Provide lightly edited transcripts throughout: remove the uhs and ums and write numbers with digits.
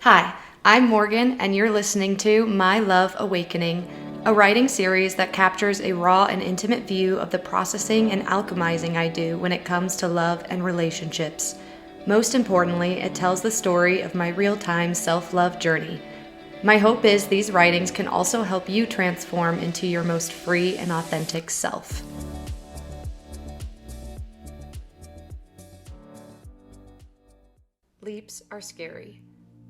Hi, I'm Morgan, and you're listening to My Love Awakening, a writing series that captures a raw and intimate view of the processing and alchemizing I do when it comes to love and relationships. Most importantly, it tells the story of my real-time self-love journey. My hope is these writings can also help you transform into your most free and authentic self. Leaps are scary.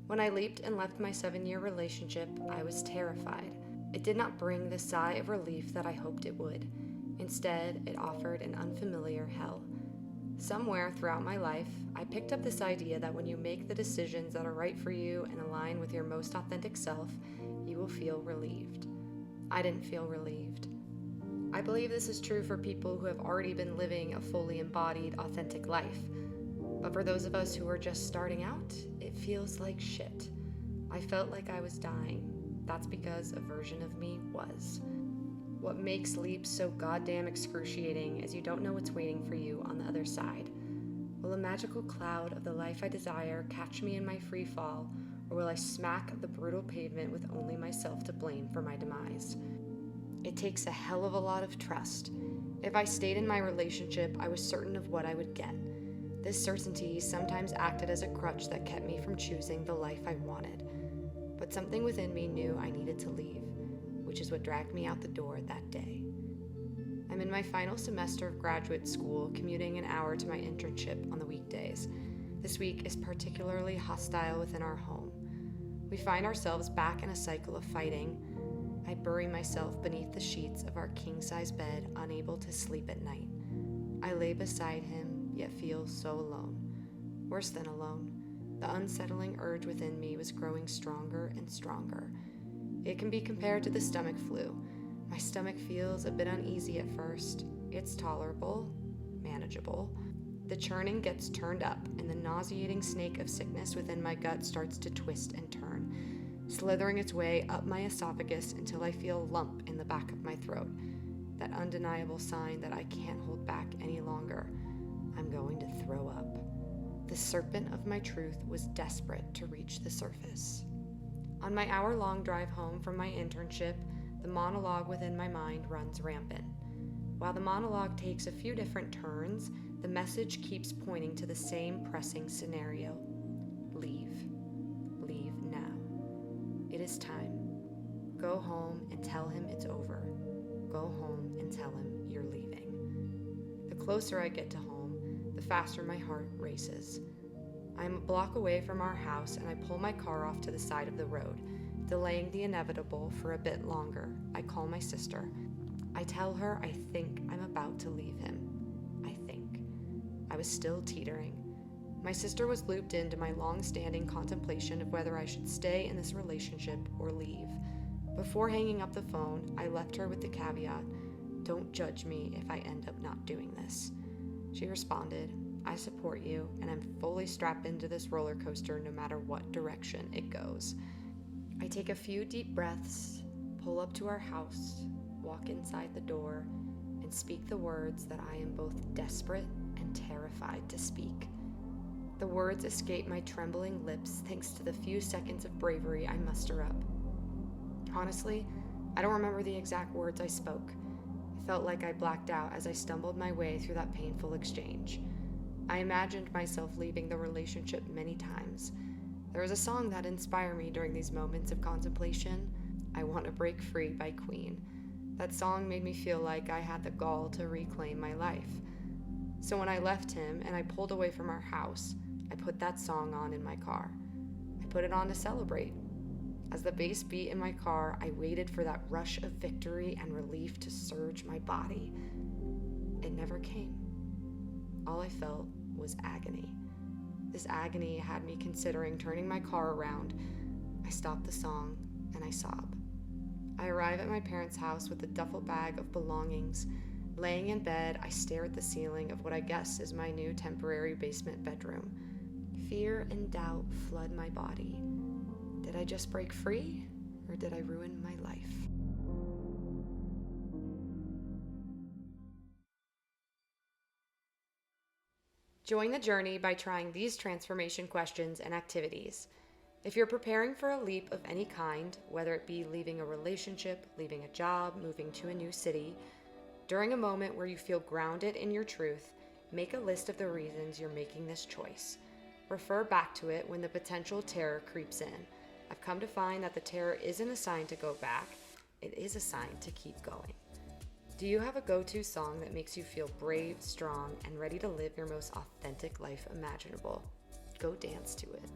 When I leaped and left my 7-year relationship, I was terrified. It did not bring the sigh of relief that I hoped it would. Instead, it offered an unfamiliar hell. Somewhere throughout my life, I picked up this idea that when you make the decisions that are right for you and align with your most authentic self, you will feel relieved. I didn't feel relieved. I believe this is true for people who have already been living a fully embodied, authentic life. But for those of us who are just starting out, it feels like shit. I felt like I was dying. That's because a version of me was. What makes leaps so goddamn excruciating is you don't know what's waiting for you on the other side. Will a magical cloud of the life I desire catch me in my free fall, or will I smack the brutal pavement with only myself to blame for my demise? It takes a hell of a lot of trust. If I stayed in my relationship, I was certain of what I would get. This certainty sometimes acted as a crutch that kept me from choosing the life I wanted. But something within me knew I needed to leave, which is what dragged me out the door that day. I'm in my final semester of graduate school, commuting an hour to my internship on the weekdays. This week is particularly hostile within our home. We find ourselves back in a cycle of fighting. I bury myself beneath the sheets of our king-size bed, unable to sleep at night. I lay beside him, yet feel so alone. Worse than alone. The unsettling urge within me was growing stronger and stronger. It can be compared to the stomach flu. My stomach feels a bit uneasy at first. It's tolerable, manageable. The churning gets turned up, and the nauseating snake of sickness within my gut starts to twist and turn, slithering its way up my esophagus until I feel a lump in the back of my throat. That undeniable sign that I can't hold back any longer. I'm going to throw up. The serpent of my truth was desperate to reach the surface. On my hour-long drive home from my internship, the monologue within my mind runs rampant. While the monologue takes a few different turns, the message keeps pointing to the same pressing scenario. Leave. Leave now. It is time. Go home and tell him it's over. Go home and tell him you're leaving. The closer I get to home, the faster my heart races. I am a block away from our house, and I pull my car off to the side of the road, delaying the inevitable for a bit longer. I call my sister. I tell her I think I'm about to leave him. I think. I was still teetering. My sister was looped into my long-standing contemplation of whether I should stay in this relationship or leave. Before hanging up the phone, I left her with the caveat, "Don't judge me if I end up not doing this." She responded, "I support you, and I'm fully strapped into this roller coaster no matter what direction it goes." I take a few deep breaths, pull up to our house, walk inside the door, and speak the words that I am both desperate and terrified to speak. The words escape my trembling lips thanks to the few seconds of bravery I muster up. Honestly, I don't remember the exact words I spoke. It felt like I blacked out as I stumbled my way through that painful exchange. I imagined myself leaving the relationship many times. There is a song that inspired me during these moments of contemplation, "I Want to Break Free" by Queen. That song made me feel like I had the gall to reclaim my life. So when I left him and I pulled away from our house, I put that song on in my car. I put it on to celebrate. As the bass beat in my car, I waited for that rush of victory and relief to surge my body. It never came. All I felt was agony. This agony had me considering turning my car around. I stop the song and I sob. I arrive at my parents' house with a duffel bag of belongings. Laying in bed, I stare at the ceiling of what I guess is my new temporary basement bedroom. Fear and doubt flood my body. Did I just break free, or did I ruin my life? Join the journey by trying these transformation questions and activities. If you're preparing for a leap of any kind, whether it be leaving a relationship, leaving a job, moving to a new city, during a moment where you feel grounded in your truth, make a list of the reasons you're making this choice. Refer back to it when the potential terror creeps in. I've come to find that the terror isn't a sign to go back, it is a sign to keep going. Do you have a go-to song that makes you feel brave, strong, and ready to live your most authentic life imaginable? Go dance to it.